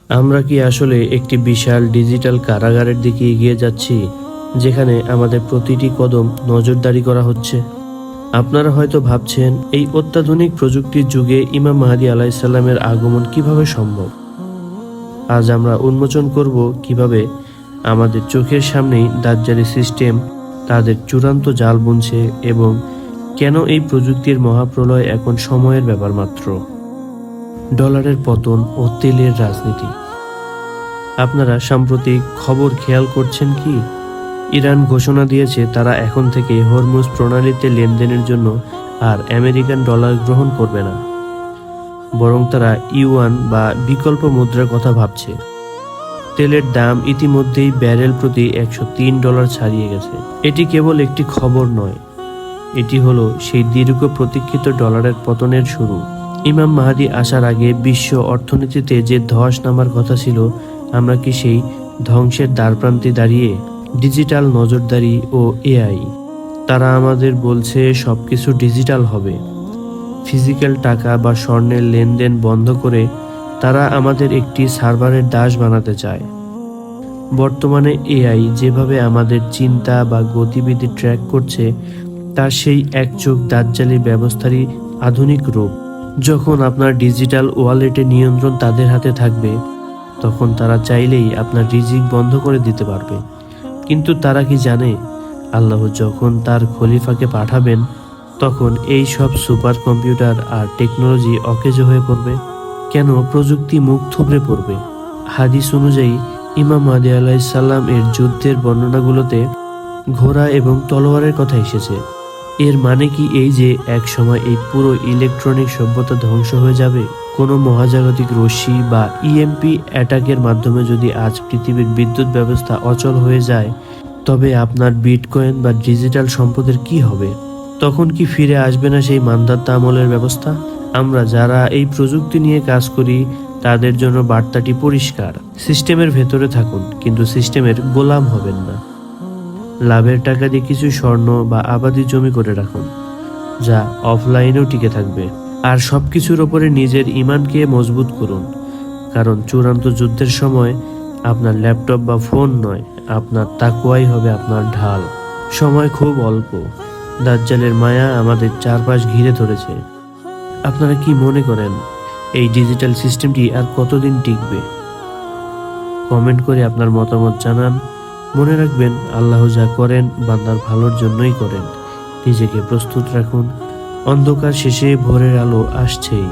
আমরা কি আসলে একটি বিশাল ডিজিটাল কারাগারের দিকে এগিয়ে যাচ্ছি, যেখানে আমাদের প্রতিটি কদম নজরদারি করা হচ্ছে? আপনারা হয়তো ভাবছেন, এই অত্যাধুনিক প্রযুক্তির যুগে ইমাম মাহদী আলাইসাল্লামের আগমন কিভাবে সম্ভব। আজ আমরা উন্মোচন করব কিভাবে আমাদের চোখের সামনেই দাজ্জালি সিস্টেম তাদের চূড়ান্ত জাল বুনছে এবং কেন এই প্রযুক্তির মহাপ্রলয় এখন সময়ের ব্যাপার মাত্র। ডলারের পতন ও তেলের রাজনীতি। আপনারা সাম্প্রতিক খবর খেয়াল করছেন কি? ইরান ঘোষণা দিয়েছে তারা এখন থেকে হরমুজ প্রণালীতে লেনদেনের জন্য আর আমেরিকান ডলার গ্রহণ করবে না, বরং তারা ইউয়ান বা বিকল্প মুদ্রার কথা ভাবছে। তেলের দাম ইতিমধ্যেই ব্যারেল প্রতি $103 ছাড়িয়ে গেছে। এটি কেবল একটি খবর নয়, এটি হলো সেই দীর্ঘ প্রতীক্ষিত ডলারের পতনের শুরু। ইমাম মাহদী আসার আগে বিশ্ব অর্থনীতিতে যে ধস নামার কথা ছিল, আমরা কি সেই ধ্বংসের দ্বারপ্রান্তে দাঁড়িয়ে? ডিজিটাল নজরদারি ও এআই। তারা আমাদের বলছে সবকিছু ডিজিটাল হবে। ফিজিক্যাল টাকা বা স্বর্ণের লেনদেন বন্ধ করে তারা আমাদের একটি সার্ভারের দাস বানাতে চায়। বর্তমানে এআই যেভাবে আমাদের চিন্তা বা গতিবিধি ট্র্যাক করছে, তার সেই একচোখ দাজ্জালি ব্যবস্থারই আধুনিক রূপ। যখন আপনার ডিজিটাল ওয়ালেটে নিয়ন্ত্রণ তাদের হাতে থাকবে, তখন তারা চাইলেই আপনার রিজিক বন্ধ করে দিতে পারবে। কিন্তু তারা কি জানে, আল্লাহ যখন তার খলিফাকে পাঠাবেন, তখন এই সব সুপার কম্পিউটার আর টেকনোলজি অকেজো হয়ে পড়বে? কেন প্রযুক্তি মুখ থুবড়ে পড়বে? হাদিস অনুযায়ী ইমাম মাহদী আলাইসাল্লাম এর যুদ্ধের বর্ণনাগুলোতে ঘোড়া এবং তলোয়ারের কথা এসেছে। এর মানে কি এই যে এক সময় এই পুরো ইলেকট্রনিক সভ্যতা ধ্বংস হয়ে যাবে? কোনো মহাজাগতিক রশ্মি বা ইএমপি অ্যাটাকের মাধ্যমে যদি আজ পৃথিবীর বিদ্যুৎ ব্যবস্থা অচল হয়ে যায়, তবে আপনার বিটকয়েন বা ডিজিটাল সম্পদের কি হবে? তখন কি ফিরে আসবে না সেই মান্ধাতা আমলের ব্যবস্থা? আমরা যারা এই প্রযুক্তি নিয়ে কাজ করি, তাদের জন্য বার্তাটি পরিষ্কার: সিস্টেমের ভেতরে থাকুন, কিন্তু সিস্টেমের গোলাম হবেন না। লাভের টাকা দিয়ে কিছু স্বর্ণ বা আবাদি জমি করে রাখুন, যা অফলাইনেও টিকে থাকবে। আর সবকিছুর ওপরে নিজের ঈমানকে মজবুত করুন, কারণ চূড়ান্ত যুদ্ধের সময় আপনার ল্যাপটপ বা ফোন নয়, আপনার তাকওয়াই হবে আপনার ঢাল। সময় খুব অল্প। দাজ্জালের মায়া আমাদের চারপাশ ঘিরে ধরেছে। আপনারা কি মনে করেন এই ডিজিটাল সিস্টেমটি আর কতদিন টিকবে? কমেন্ট করে আপনার মতামত জানান। মনে রাখবেন, আল্লাহ যা করেন বান্দার ভালোর জন্যই করেন। নিজেকে প্রস্তুত রাখুন, অন্ধকার শেষে ভোরের আলো আসছেই।